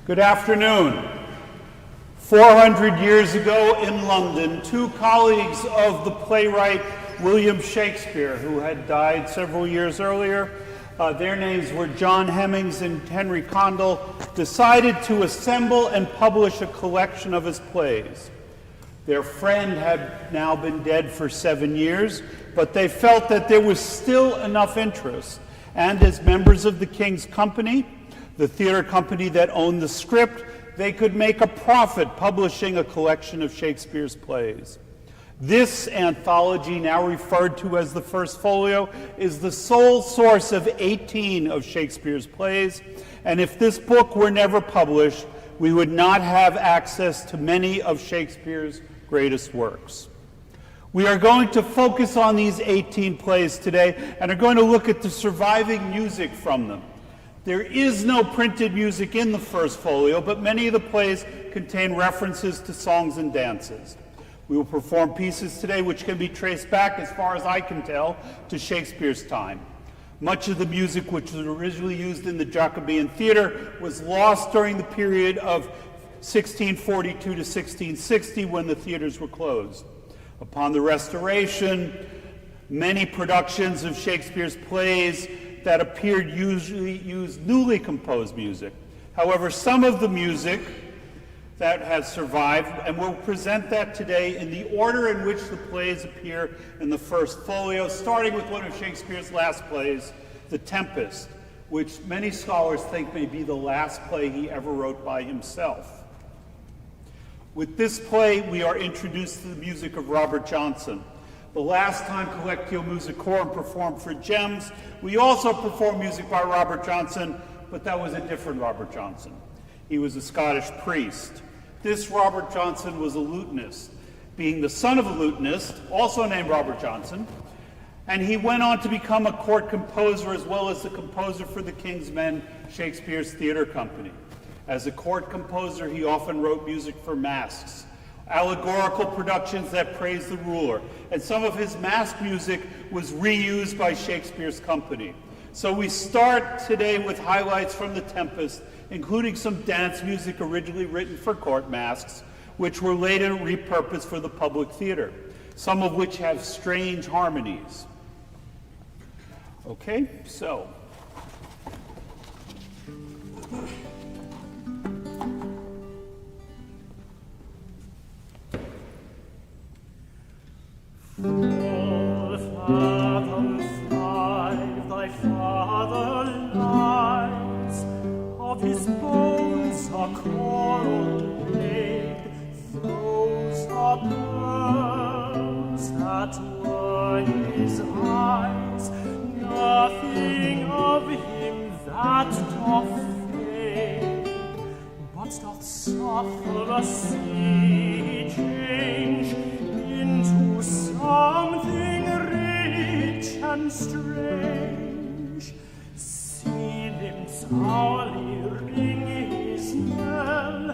Good afternoon. 400 years ago in London, two colleagues of the playwright William Shakespeare, who had died several years earlier, their names were John Hemmings and Henry Condell, decided to assemble and publish a collection of his plays. Their friend had now been dead for 7 years, but they felt that there was still enough interest, and as members of the King's Company, the theater company that owned the script, they could make a profit publishing a collection of Shakespeare's plays. This anthology, now referred to as the First Folio, is the sole source of 18 of Shakespeare's plays, and if this book were never published, we would not have access to many of Shakespeare's greatest works. We are going to focus on these 18 plays today and are going to look at the surviving music from them. There is no printed music in the First Folio, but many of the plays contain references to songs and dances. We will perform pieces today which can be traced back, as far as I can tell, to Shakespeare's time. Much of the music which was originally used in the Jacobean theater was lost during the period of 1642 to 1660 when the theaters were closed. Upon the Restoration, many productions of Shakespeare's plays that appeared usually used newly composed music. However, some of the music that has survived, and we'll present that today in the order in which the plays appear in the First Folio, starting with one of Shakespeare's last plays, The Tempest, which many scholars think may be the last play he ever wrote by himself. With this play, we are introduced to the music of Robert Johnson. The last time Collectio Musicorum performed for Gems, we also performed music by Robert Johnson, but that was a different Robert Johnson. He was a Scottish priest. This Robert Johnson was a lutenist, being the son of a lutenist, also named Robert Johnson, and he went on to become a court composer as well as the composer for the King's Men, Shakespeare's theater company. As a court composer, he often wrote music for masques, allegorical productions that praise the ruler, and some of his masque music was reused by Shakespeare's company. So we start today with highlights from The Tempest, including some dance music originally written for court masques, which were later repurposed for the public theater, some of which have strange harmonies. Okay, so. Full fathoms 5 thy father lies, of his bones are coral made, those are pearls that were his eyes, nothing of him that doth fade, but doth suffer the sea change into something rich and strange. See nymphs hourly ring his knell.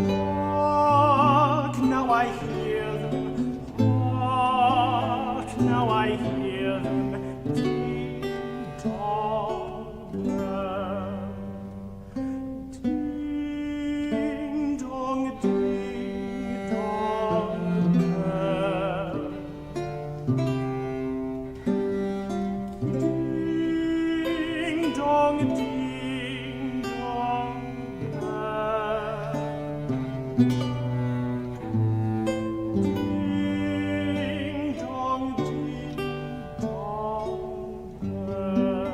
Hark, now I hear them. Hark, now I hear them. Ding dong bell. Ding dong ding dong bell. Ding dong ding dong bell. Ding dong ding dong bell.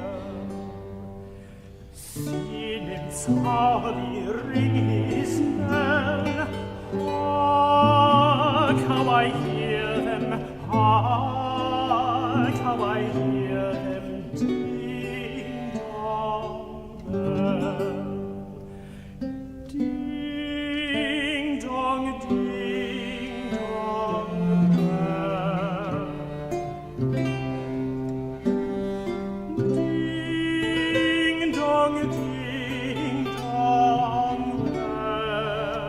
See nymphs hourly ring his knell. Hark, how I hear them. Hark, how I hear them. Ding dong bell. Ding dong ding dong bell. Ding dong ding dong bell.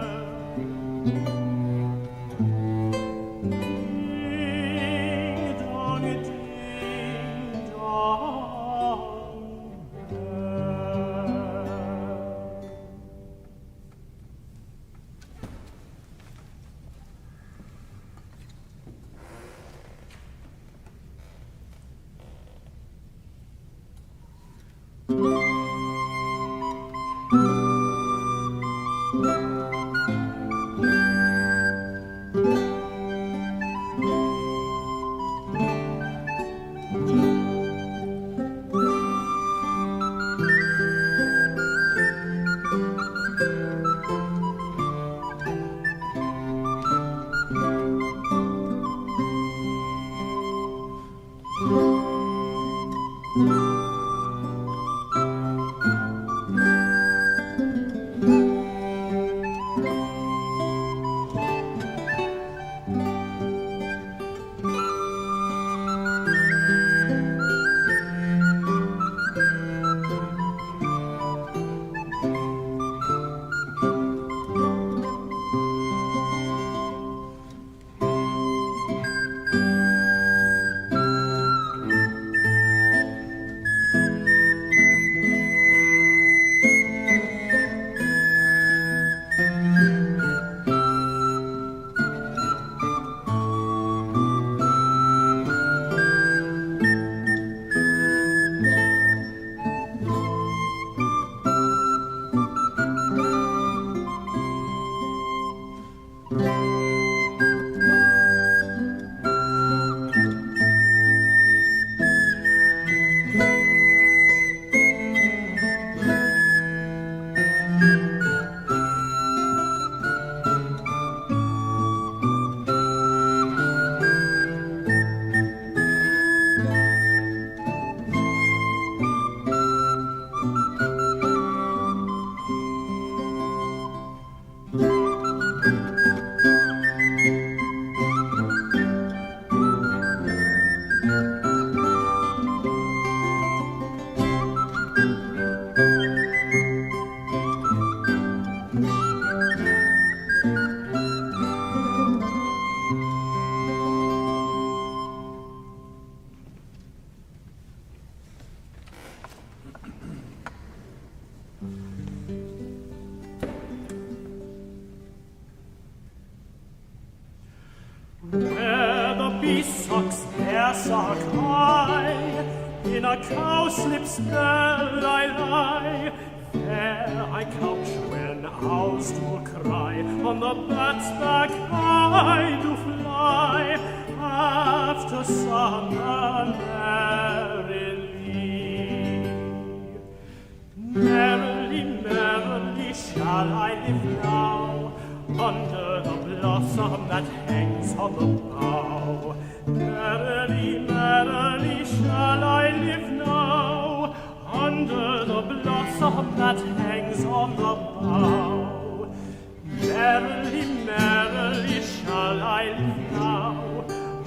a cowslip's bell I lie. There I couch when owls do cry. On the bat's back I do fly. After summer merrily. Merrily, merrily shall I live now, under the blossom that hangs on the bough. Merrily, merrily shall I live now, under the blossom that hangs on the bough. Merrily, merrily shall I live now,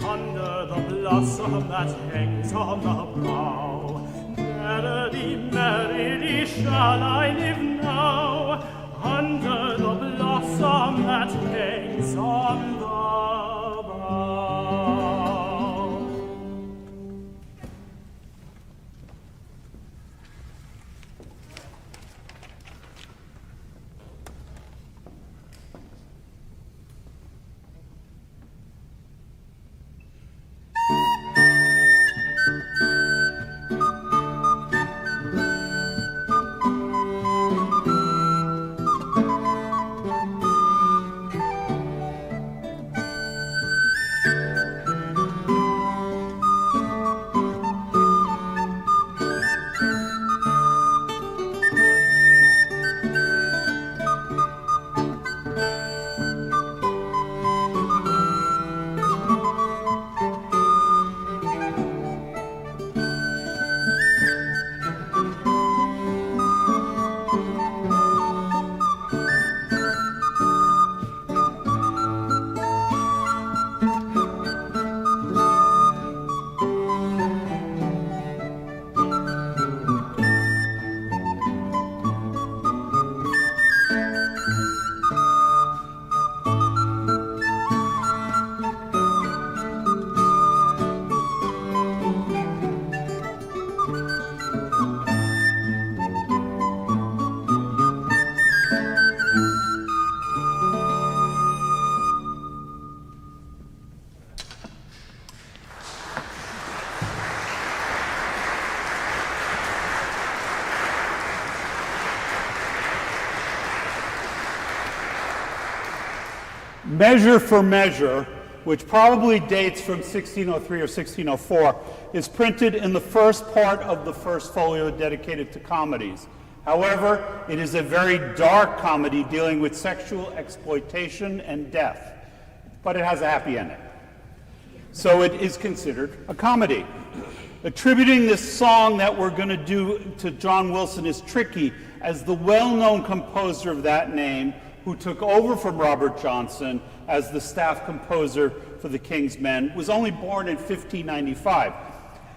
under the blossom that hangs on the bough. Merrily, merrily shall I live now, under the blossom that hangs on the bough. Measure for Measure, which probably dates from 1603 or 1604, is printed in the first part of the First Folio dedicated to comedies. However, it is a very dark comedy dealing with sexual exploitation and death, but it has a happy ending. So it is considered a comedy. Attributing this song that we're going to do to John Wilson is tricky, as the well-known composer of that name, who took over from Robert Johnson as the staff composer for The King's Men, was only born in 1595.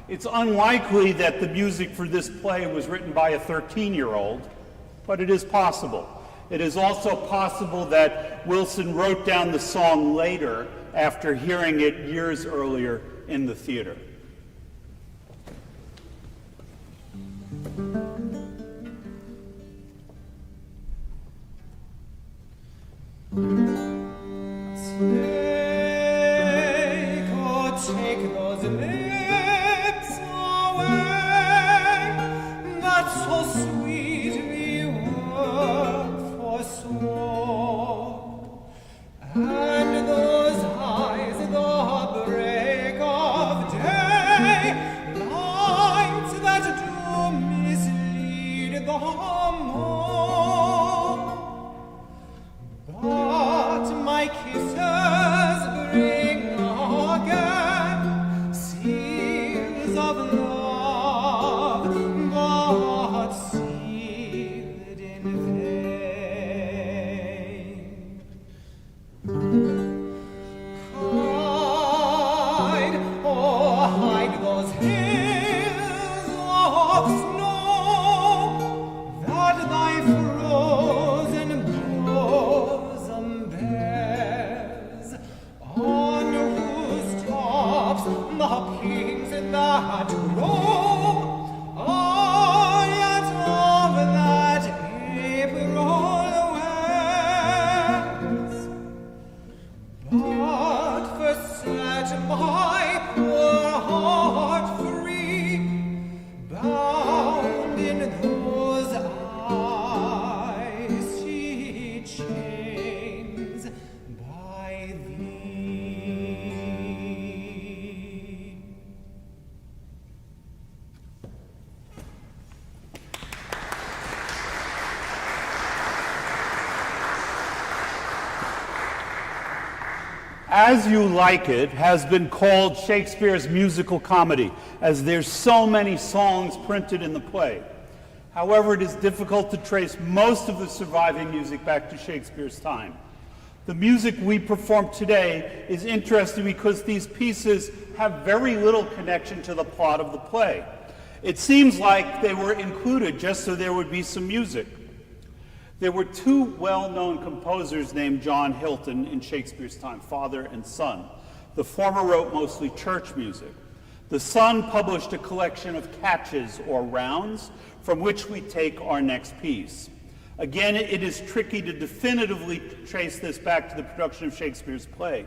It's unlikely that the music for this play was written by a 13-year-old, but it is possible. It is also possible that Wilson wrote down the song later after hearing it years earlier in the theater. Take those lips away that so sweetly were forsworn, and those eyes, the break of day, lights that do mislead the morn. But my kisses bring again seals of love, but sealed in vain. Hide, oh hide those hills of snow As You Like It has been called Shakespeare's musical comedy, as there's so many songs printed in the play. However, it is difficult to trace most of the surviving music back to Shakespeare's time. The music we perform today is interesting because these pieces have very little connection to the plot of the play. It seems like they were included just so there would be some music. There were two well-known composers named John Hilton in Shakespeare's time, father and son. The former wrote mostly church music. The son published a collection of catches or rounds from which we take our next piece. Again, it is tricky to definitively trace this back to the production of Shakespeare's play.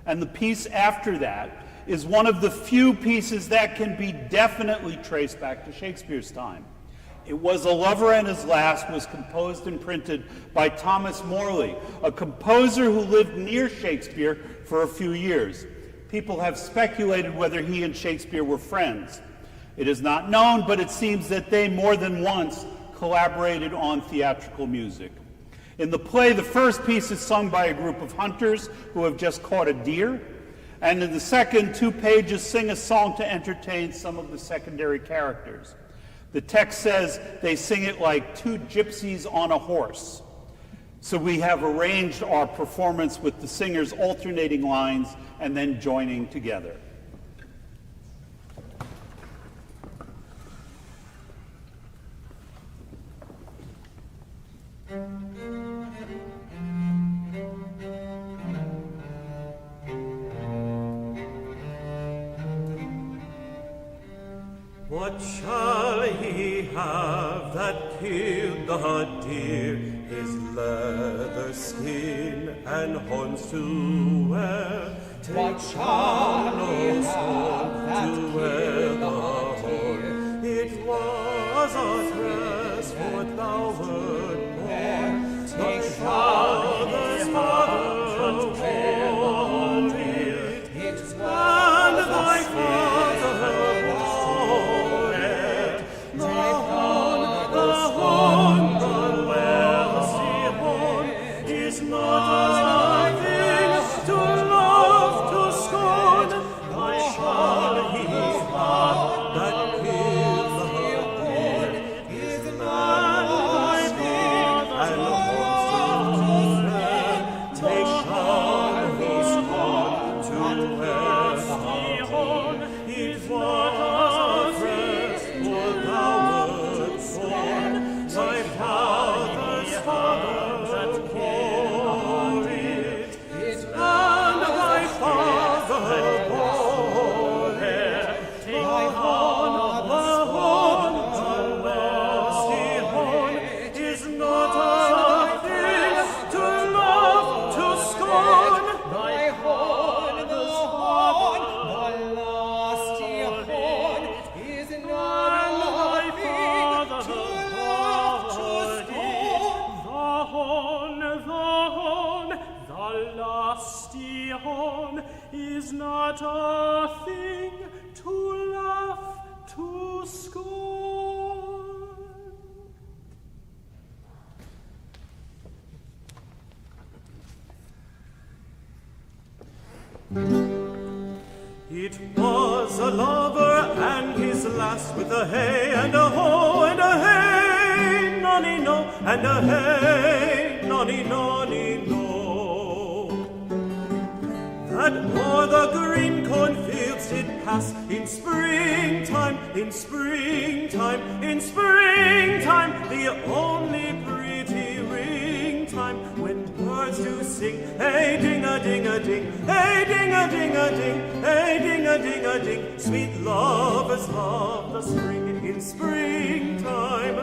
And the piece after that is one of the few pieces that can be definitely traced back to Shakespeare's time. It was A Lover and His Last was composed and printed by Thomas Morley, a composer who lived near Shakespeare for a few years. People have speculated whether he and Shakespeare were friends. It is not known, but it seems that they more than once collaborated on theatrical music. In the play, the first piece is sung by a group of hunters who have just caught a deer, and in the second, 2 pages sing a song to entertain some of the secondary characters. The text says they sing it like 2 gypsies on a horse. So we have arranged our performance with the singers alternating lines and then joining together. What shall he have that killed the deer? His leather skin and horns to wear. What shall he have that to wear killed the the horn? It was a dress for thou wert born. Take The father's father wore it, and thy father wore it. The horn, the lusty horn, is not a thing to love, to scorn. Why shall he have that killed the deer? Is not thy father and horns to wear? Take shall he scorn to wear the horn? It was a dress for thou wert born. Thy father's father wore it, and thy father wore it. Take the horn, the lusty horn, is not a thing to love, to scorn. Thy horn, the lusty horn, is not a thing to love, to scorn. The horn, the lusty horn, is not a thing to laugh, to scorn. It was a lover and his lass with a hey and a ho and a hey, nonny no, and a hey, nonny nonny no. That o'er the green cornfields did pass in springtime, in springtime, in springtime, the only pretty ring time when birds do sing, hey ding-a-ding-a-ding, hey ding-a-ding-a-ding, hey ding-a-ding-a-ding. Sweet lovers love the spring in springtime.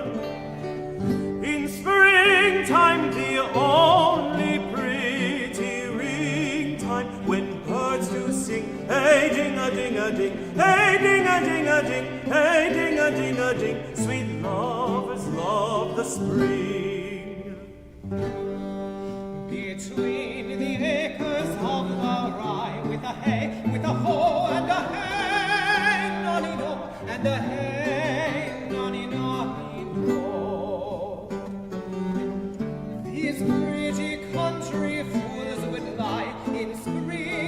In springtime, the only pretty ring time when birds do sing, hey ding-a-ding-a-ding, hey ding-a-ding-a-ding, hey ding-a-ding-a-ding. Sweet lovers love the spring. Between the acres of the rye, with a hey, with a ho, and a hey, nonny no, and a hey, nonny nonny no. These pretty country fools would lie in spring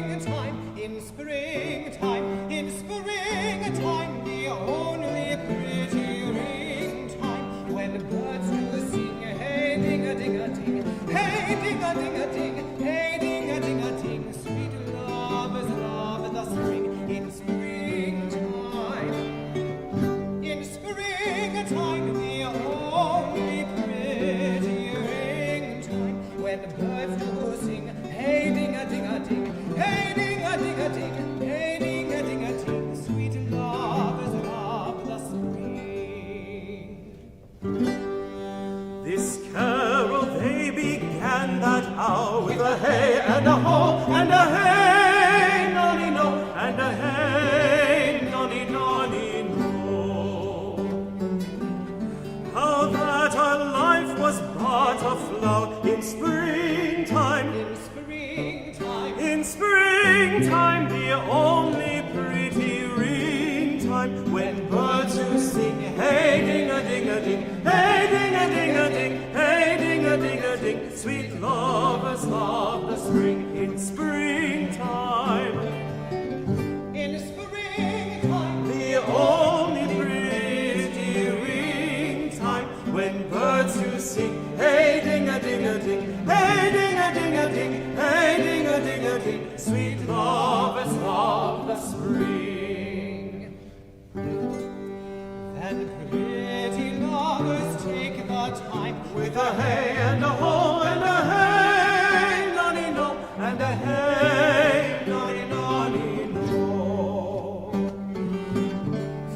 springtime, the only pretty ringtime, when birds do sing, hey ding-a-ding-a-ding, hey ding-a-ding-a-ding, hey ding-a-ding-a-ding, sweet lovers of the spring. This carol they began that hour with a hey and a ho and a hey nonny no and a hey nonny nonny no. How that our life was but a flower in springtime, in springtime, the only pretty ringtime, when birds do sing, hey ding-a-ding-a-ding, hey ding-a-ding-a-ding, hey ding-a-ding-a-ding, sweet lovers of the spring, in springtime. In springtime, The only pretty ringtime, when birds do sing, hey ding-a-ding-a-ding, hey ding-a-ding-a-ding, hey ding-a-ding-a-ding, sweet lovers of the spring. then pretty lovers take the time With a hey and a ho and a hey nonny no and a hey nonny nonny no.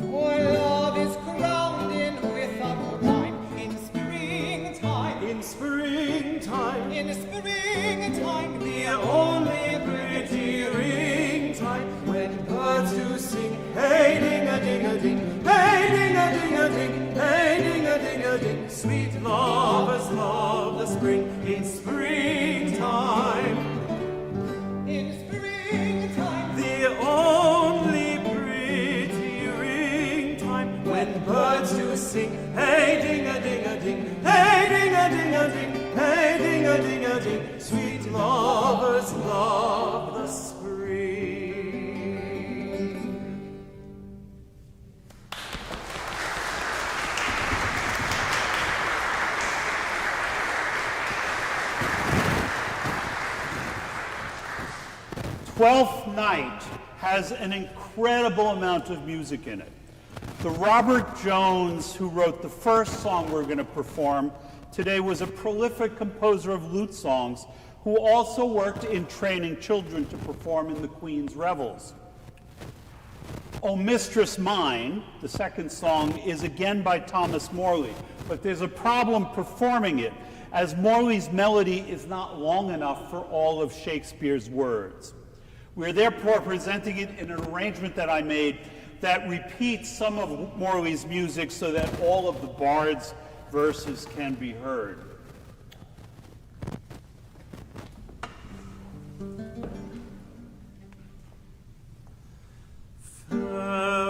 for love is crowned in with a rhyme in springtime, In springtime, in springtime, the only pretty ringtime, when birds do sing, hey ding-a-ding-a-ding, hey ding-a-ding-a-ding, hey ding-a-ding-a-ding, sweet lovers love the spring, in springtime. in springtime, The only pretty ringtime, when birds do sing, hey ding-a-ding-a-ding, hey ding-a-ding-a-ding, hey ding-a-ding-a-ding, sweet lovers love the spring. 'Twelfth Night has an incredible amount of music in it. The Robert Jones who wrote the first song we're going to perform today was a prolific composer of lute songs who also worked in training children to perform in the Queen's revels. O Mistress Mine, the second song, is again by Thomas Morley, but there's a problem performing it, as Morley's melody is not long enough for all of Shakespeare's words. We're therefore presenting it in an arrangement that I made that repeats some of Morley's music so that all of the bard's verses can be heard.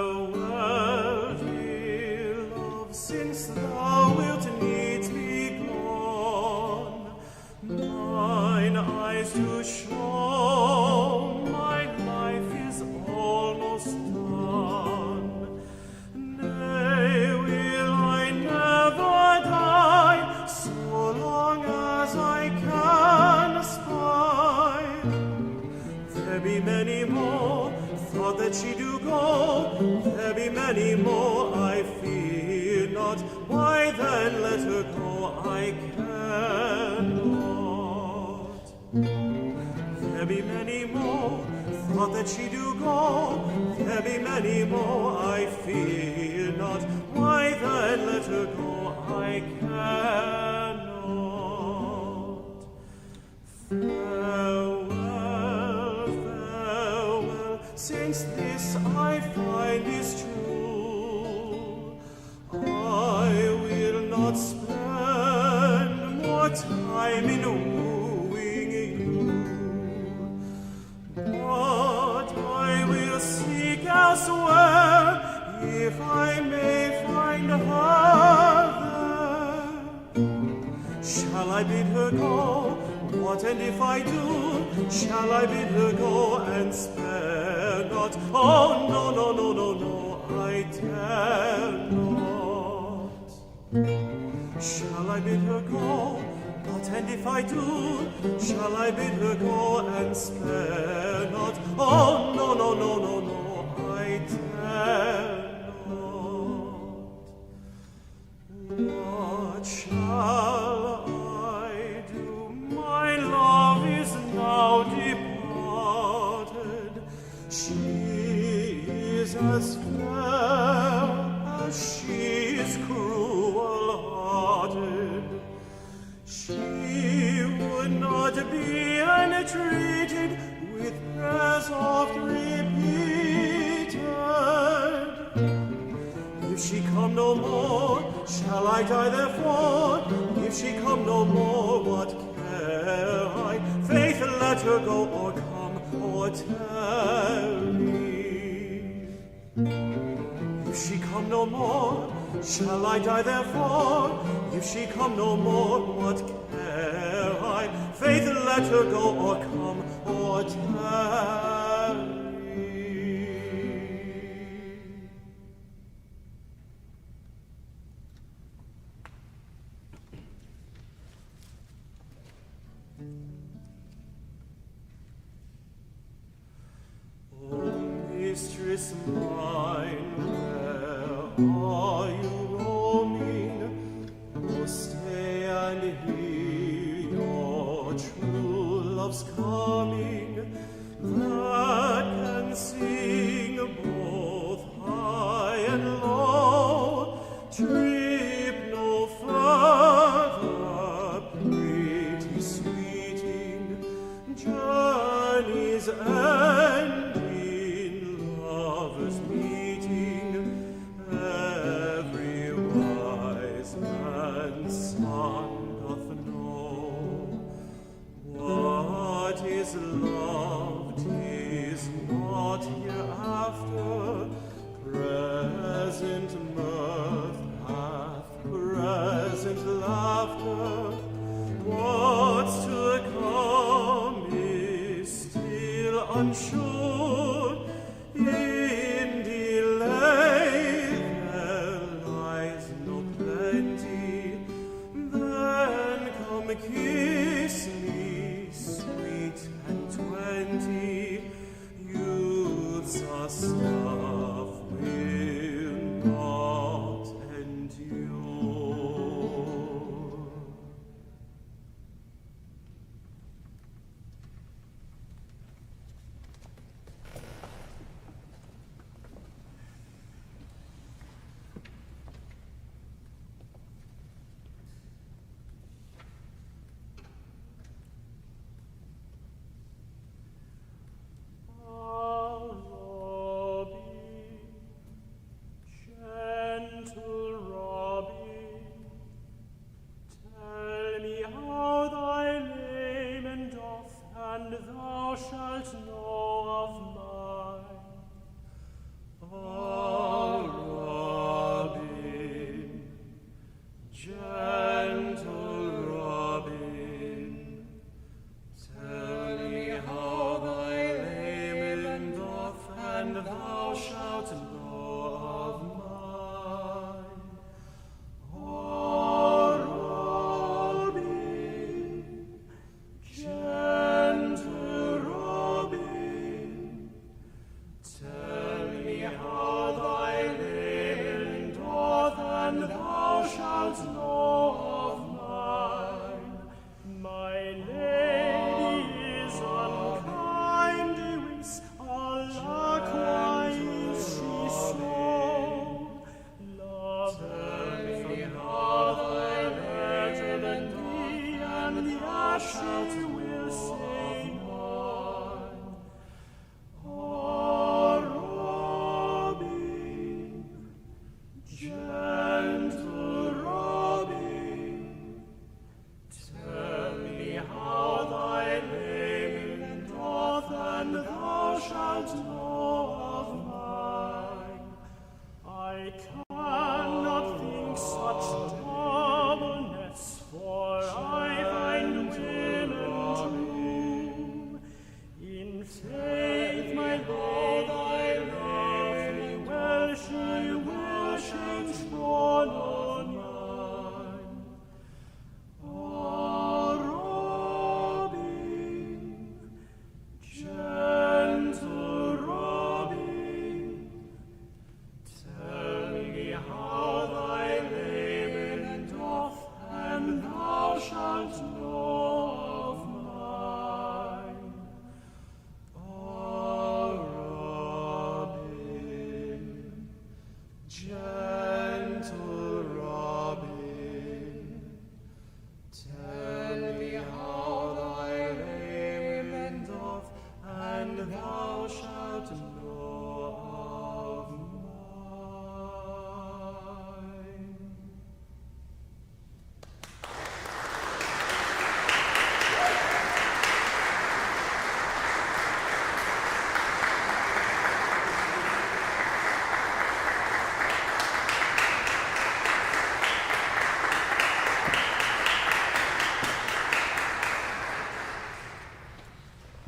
Farewell, dear love, since thou wilt needs be gone. Mine eyes do show my life is almost done. Nay, will I never die, so long as I can espy. There be many more thought that she do go, there be many more I fear not, why then let her go I cannot. There be many more thought that she do go, there be many more I fear not, why then let her go I cannot. Farewell, farewell, since this I find is true, I will not spend more time in wooing you, but I will seek elsewhere if I may find her there. Shall I bid her go? What and if I do? Shall I bid her go and spare not? Oh, no, no, no, no, no, I dare not. Shall I bid her go? What and if I do? Shall I bid her go and spare not? Oh, no, no, no, no, no, I dare not. What shall I do? My love is now departed. She is as fair as she is cruel-hearted. She would not be entreated with prayers oft repeated. If she come no more, shall I die therefore? If she come no more, what care I? Faith, let her go, or come, or tarry. If she come no more, shall I die therefore? If she come no more, what care I? Faith, let her go, or come, or tarry. Mistress mine, where are you roaming? Oh, stay and hear your true love's coming, that can sing both high and low. Trip no further, pretty sweeting, journeys end. Love, 'tis not hereafter. Present mirth hath present laughter. What's to come is still unsure. In delay there lies no plenty. Then come kiss me, sweet and 20. Youth's a stuff will not endure.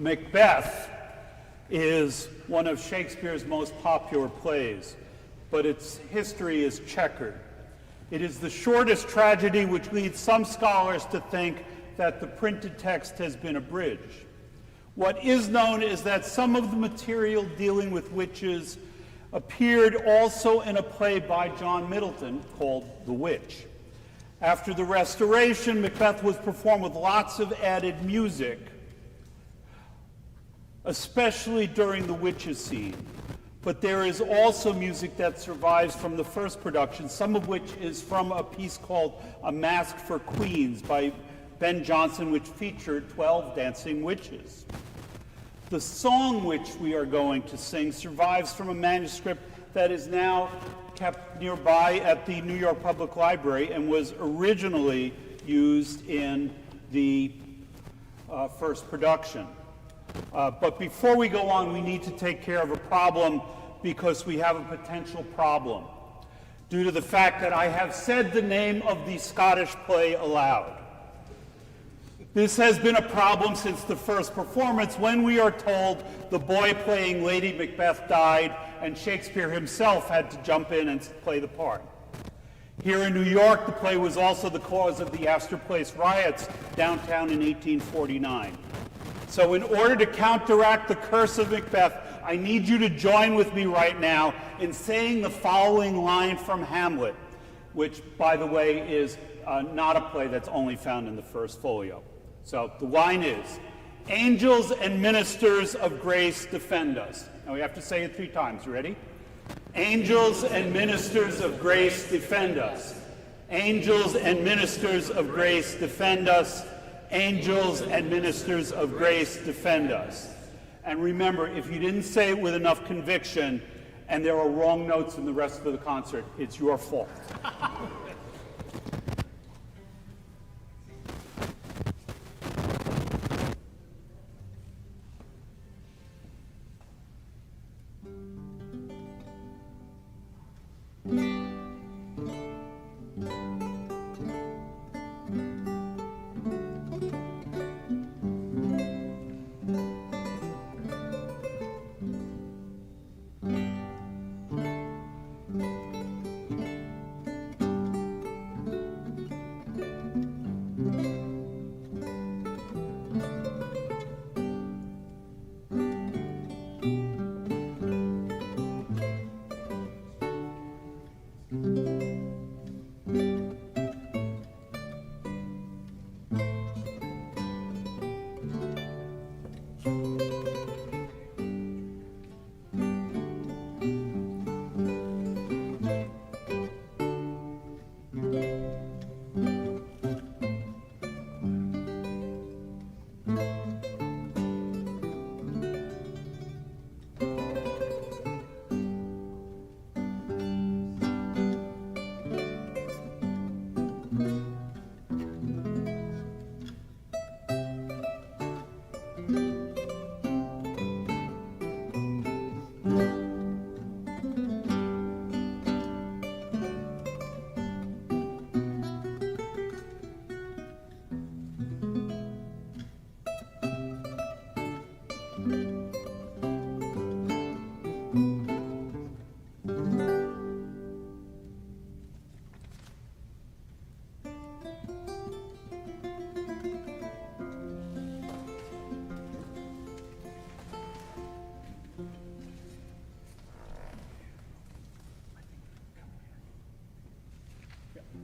Macbeth is one of Shakespeare's most popular plays, but its history is checkered. It is the shortest tragedy, which leads some scholars to think that the printed text has been abridged. What is known is that some of the material dealing with witches appeared also in a play by John Middleton called The Witch. After the Restoration, Macbeth was performed with lots of added music, especially during the witches scene. But there is also music that survives from the first production, some of which is from a piece called A Masque for Queens by Ben Jonson, which featured 12 dancing witches. The song which we are going to sing survives from a manuscript that is now kept nearby at the New York Public Library and was originally used in the first production. But before we go on, we need to take care of a problem, because we have a potential problem due to the fact that I have said the name of the Scottish play aloud. This has been a problem since the first performance, when we are told the boy playing Lady Macbeth died and Shakespeare himself had to jump in and play the part. Here in New York, the play was also the cause of the Astor Place riots downtown in 1849. So in order to counteract the curse of Macbeth, I need you to join with me right now in saying the following line from Hamlet, which, by the way, is not a play that's only found in the First Folio. So the line is, "Angels and ministers of grace defend us." Now we have to say it 3 times. You ready? Angels and ministers of grace defend us. Angels and ministers of grace defend us. Angels and ministers of grace defend us. And remember, if you didn't say it with enough conviction and there are wrong notes in the rest of the concert, it's your fault.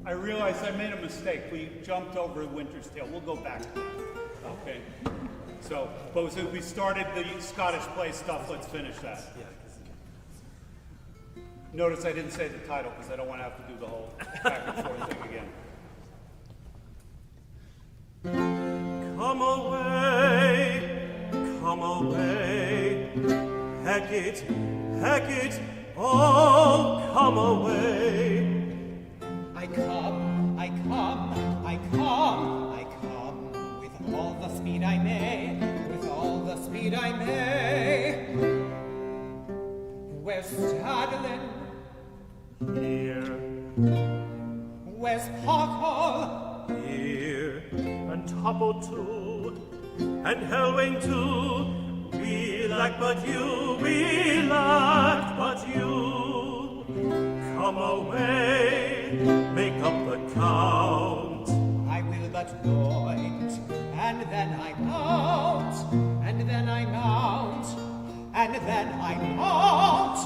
I realized I made a mistake. We jumped over Winter's Tale. We'll go back to that. Okay. So, but since we started the Scottish play stuff, let's finish that. Notice I didn't say the title because I don't want to have to do the whole back and forth thing again. Come away, Hecate, Hecate, oh, come away. I come, I come, I come, I come, with all the speed I may, with all the speed I may. Where's Cymbeline? Here, Where's Hark? here, and Topple too. and Helwing too. We lack but you, we lack but you. Come away, make up the count. I will but point, and then I mount, and then I mount, and then I mount.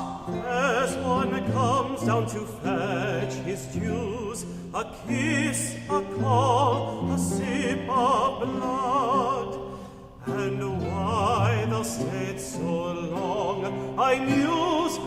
As one comes down to fetch his dues, a kiss, a call, a sip of blood. And why thou stayed so long, I muse,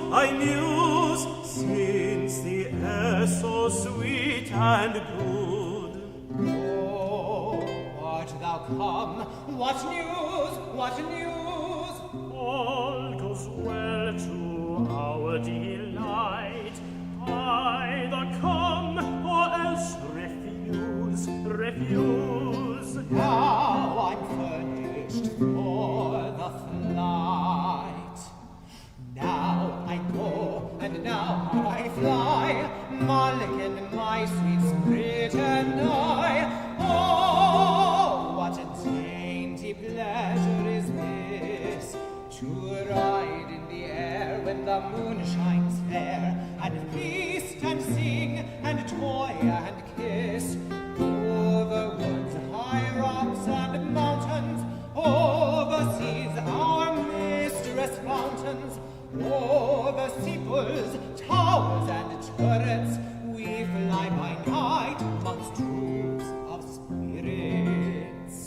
since the air's so sweet and good. Oh, art thou come? What news? What news? All goes well to our delight. Either come or else refuse. Now I'm furnished for the flight. Now I go and now I fly, Mulligan, my sweet spirit and I. Oh, what a dainty pleasure is this, to ride in the air when the moon shines fair, and feast and sing and toy and kiss. Over woods, high rocks and mountains, over seas, our mistress fountains, over steeples, towers and turrets, we fly by night amongst troops of spirits.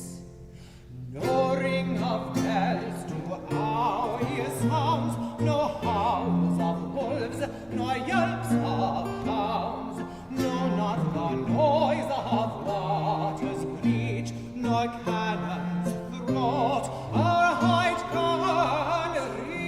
No ring of bells to our ear sounds, no howls of wolves, nor yelps of hounds, no, not the noise of waters breach, nor cannons throat our height can reach.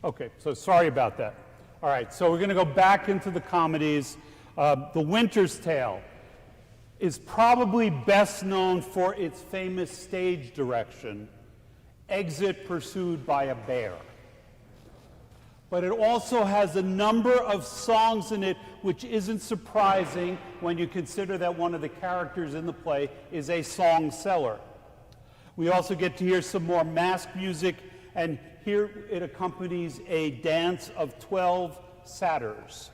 Okay, so sorry about that. All right, so we're going to go back into the comedies. The Winter's Tale is probably best known for its famous stage direction, Exit Pursued by a Bear. But it also has a number of songs in it, which isn't surprising when you consider that one of the characters in the play is a song seller. We also get to hear some more Masque music, and here it accompanies a dance of 12 satyrs.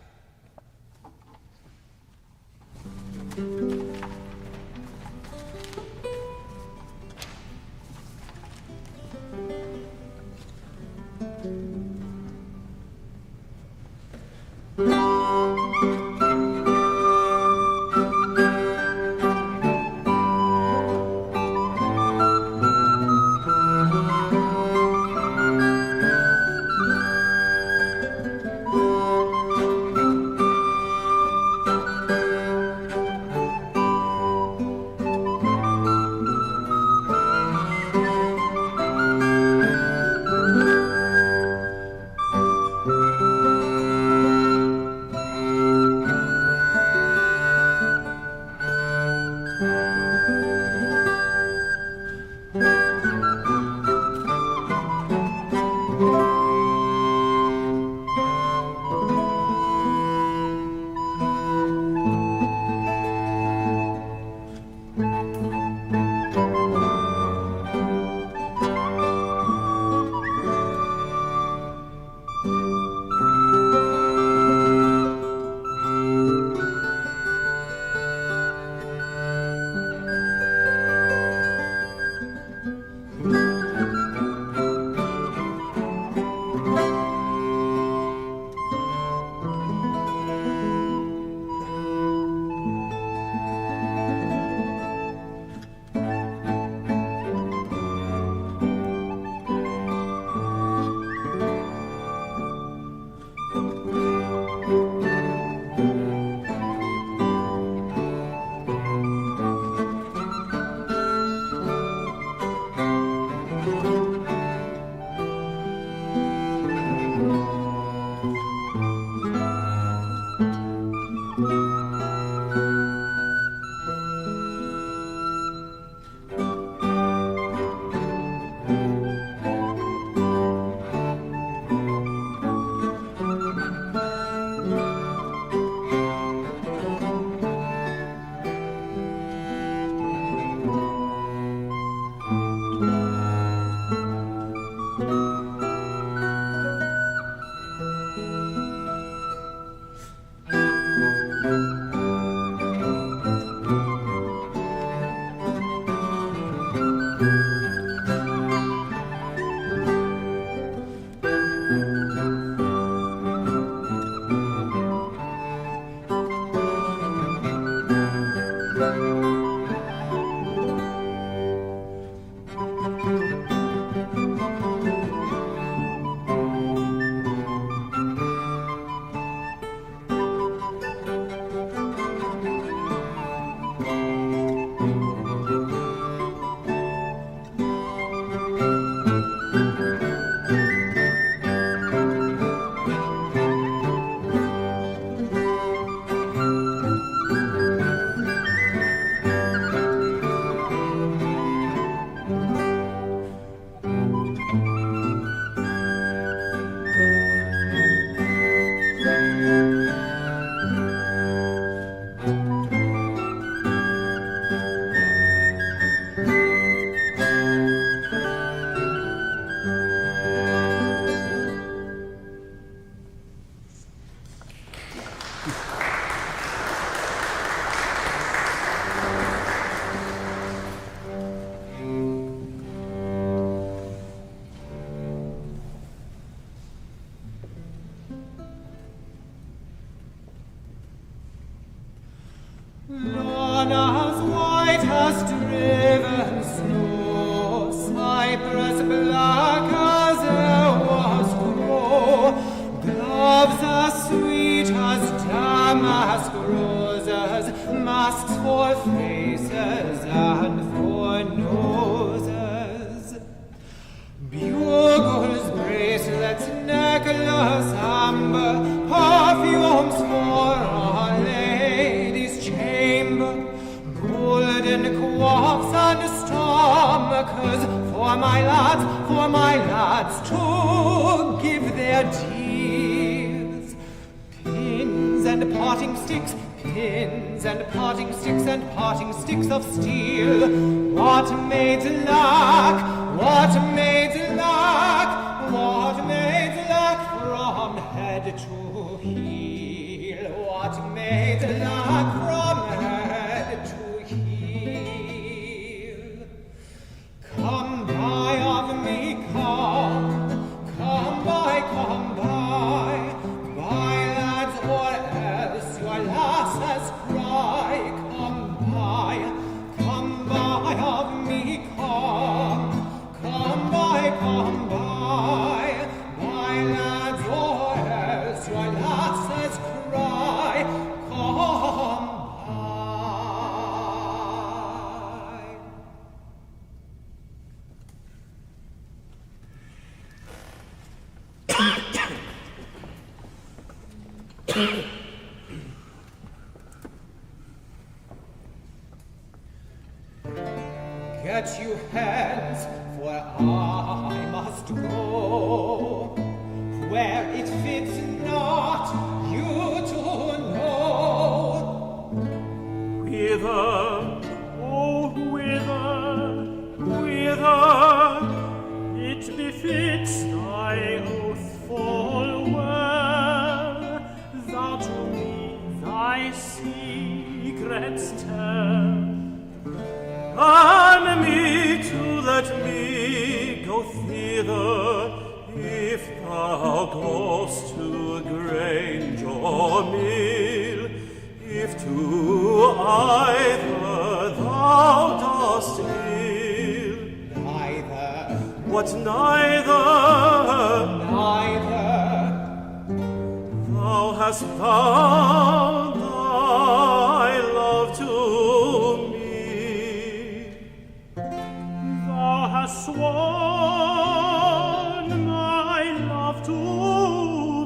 sweet as damask roses, masks for faces and for noses. Bugles, bracelets, necklace, amber, perfumes for a lady's chamber, golden coifs and stomachers for my lads to give their dears. Pins and parting sticks, pins and parting sticks and parting sticks of steel. What maids lack, what maids lack, what maids lack from head to heel. What maids lack from head to heel. Come buy of me, come buy, buy lads, or else your lasses cry. Come buy of me, come buy, buy lads, or else your lasses cry. Come buy. Get you hence, for I must go where it fits not you to know. Whither, oh whither, it befits thy oath full well, thou to me thy secrets tell. And me to let me go thither, if thou goest to grange or mill, if to either thou dost ill. Neither. What neither? Neither. Thou hast found thy love to me. Thou hast sworn my love to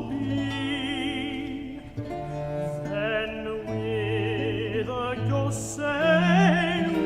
be. Then whither go, say whither?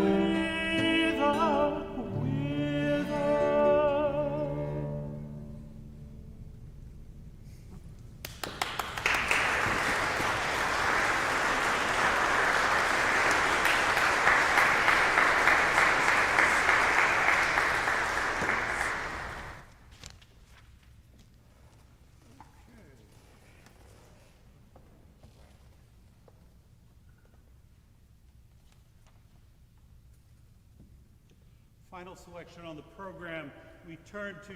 Final selection on the program, we turn to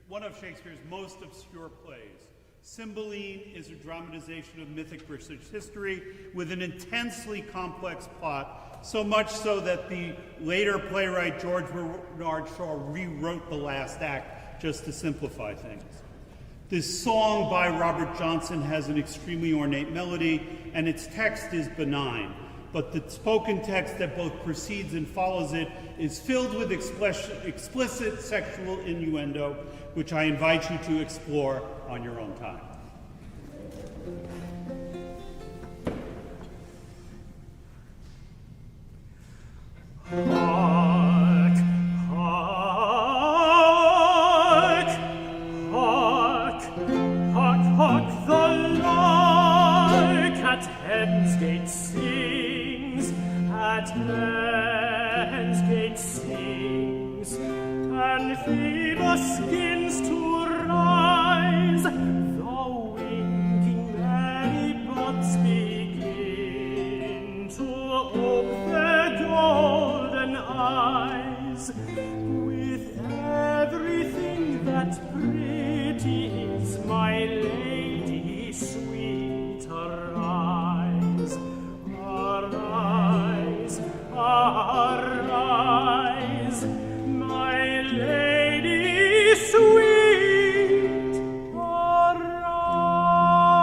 one of Shakespeare's most obscure plays. Cymbeline is a dramatization of mythic British history with an intensely complex plot, so much so that the later playwright George Bernard Shaw rewrote the last act just to simplify things. This song by Robert Johnson has an extremely ornate melody, and its text is benign. But the spoken text that both precedes and follows it is filled with explicit sexual innuendo, which I invite you to explore on your own time. Hark, hark, hark, hark, hark, the lark at heaven's gate sings, at heaven's gate sings, and Phoebus begins to rise, the winking merry buds begin to open their golden eyes, with everything that pretty is, my lady sweet, arise, arise, arise, my lady sweet, arise.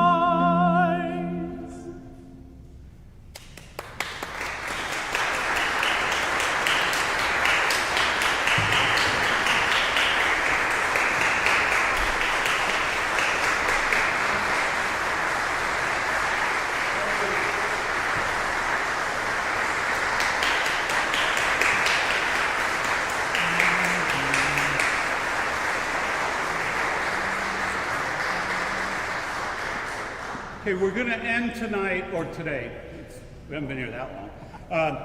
Okay, we're going to end tonight, or today, we haven't been here that long,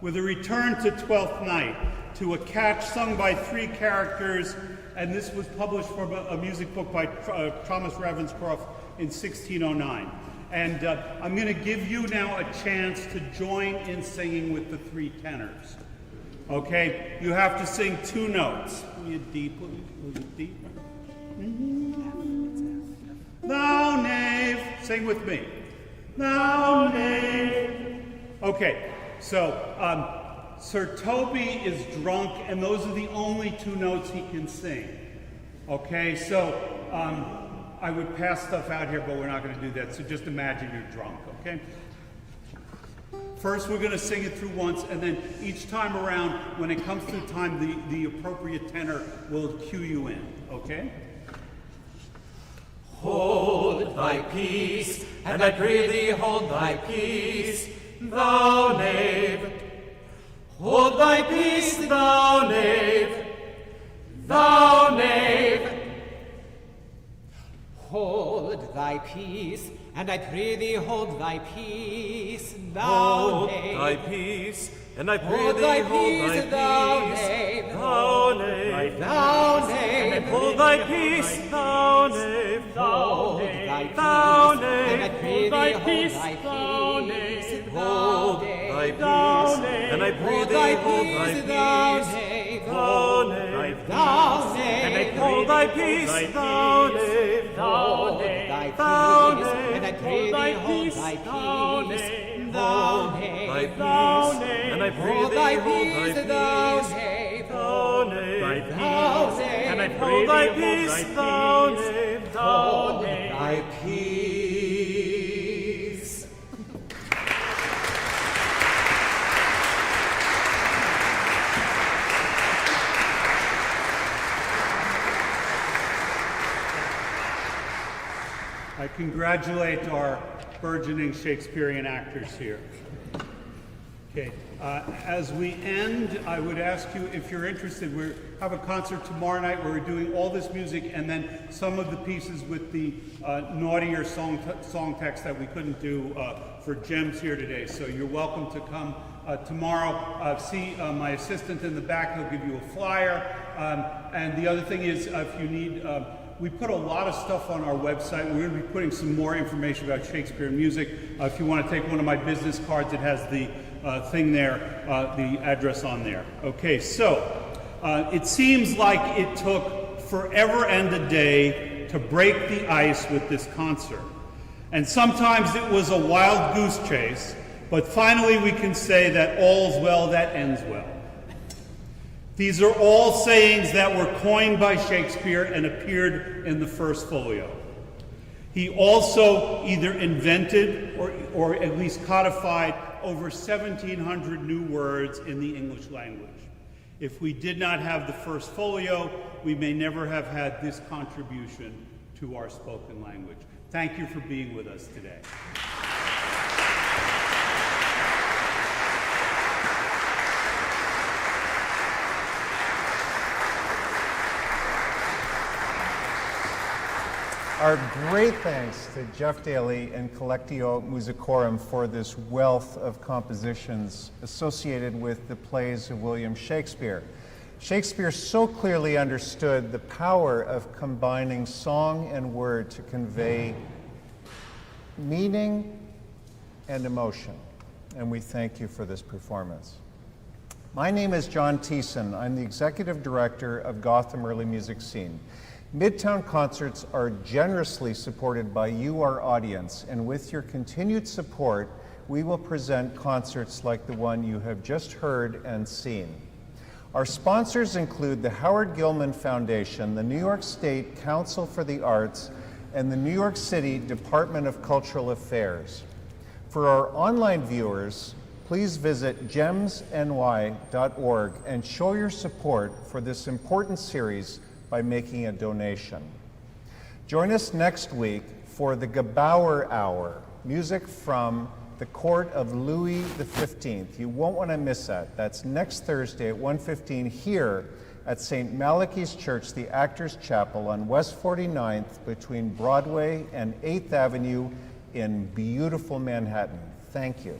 with a return to Twelfth Night, to a catch sung by three characters, and this was published from a music book by Thomas Ravenscroft in 1609. And I'm going to give you now a chance to join in singing with the three tenors. Okay, you have to sing two notes. Will you deep? Thou knave, sing with me. Thou knave. Okay, so Sir Toby is drunk, and those are the only two notes he can sing. Okay, so I would pass stuff out here, but we're not going to do that, so just imagine you're drunk, okay? First, we're going to sing it through once, and then each time around, when it comes to time, the appropriate tenor will cue you in, okay? Hold thy peace, and I pray thee hold thy peace, thou knave. Hold thy peace, thou knave, thou knave. Hold thy peace, and I pray thee hold thy peace, thou knave. Hold thy peace, and I pray Hold thee thy hold peace, thy thou peace, knave. thou knave. Thou knave. Hold thy peace, thou knave, Hold thy peace, thou and I knave. pray thee hold thy peace, Hold thy peace, and I pray thee hold thy peace, thou knave. thou knave. And I hold thy peace, thou knave, Hold thy thou peace, knave. and I pray thee hold thy peace, thou knave. thy peace, and I pray Hold thee thy hold peace, thy thou peace, knave. thou knave. Thou knave. And I hold thy peace, thou knave, Hold thy peace. I congratulate our burgeoning Shakespearean actors here. Okay, as we end, I would ask you if you're interested. We have a concert tomorrow night where we're doing all this music and then some of the pieces with the naughtier song text that we couldn't do for Gems here today. So you're welcome to come tomorrow. See my assistant in the back, he'll give you a flyer. And the other thing is, if you need, we put a lot of stuff on our website. We're going to be putting some more information about Shakespeare and music. If you want to take one of my business cards, it has the thing there, the address on there. Okay, so it seems like it took forever and a day to break the ice with this concert. And sometimes it was a wild goose chase, but finally we can say that all's well that ends well. These are all sayings that were coined by Shakespeare and appeared in the First Folio. He also either invented or at least codified over 1,700 new words in the English language. If we did not have the First Folio, we may never have had this contribution to our spoken language. Thank you for being with us today. Our great thanks to Jeff Dailey and Collectio Musicorum for this wealth of compositions associated with the plays of William Shakespeare. Shakespeare so clearly understood the power of combining song and word to convey meaning and emotion, and we thank you for this performance. My name is John Thiessen. I'm the Executive Director of Gotham Early Music Scene. Midtown concerts are generously supported by you, our audience, and with your continued support, we will present concerts like the one you have just heard and seen. Our sponsors include the Howard Gilman Foundation, the New York State Council for the Arts, and the New York City Department of Cultural Affairs. For our online viewers, please visit gemsny.org and show your support for this important series by making a donation. Join us next week for the Gebauer Hour, music from the court of Louis XV. You won't want to miss that. That's next Thursday at 1:15 here at St. Malachi's Church, the Actors Chapel on West 49th between Broadway and 8th Avenue in beautiful Manhattan. Thank you.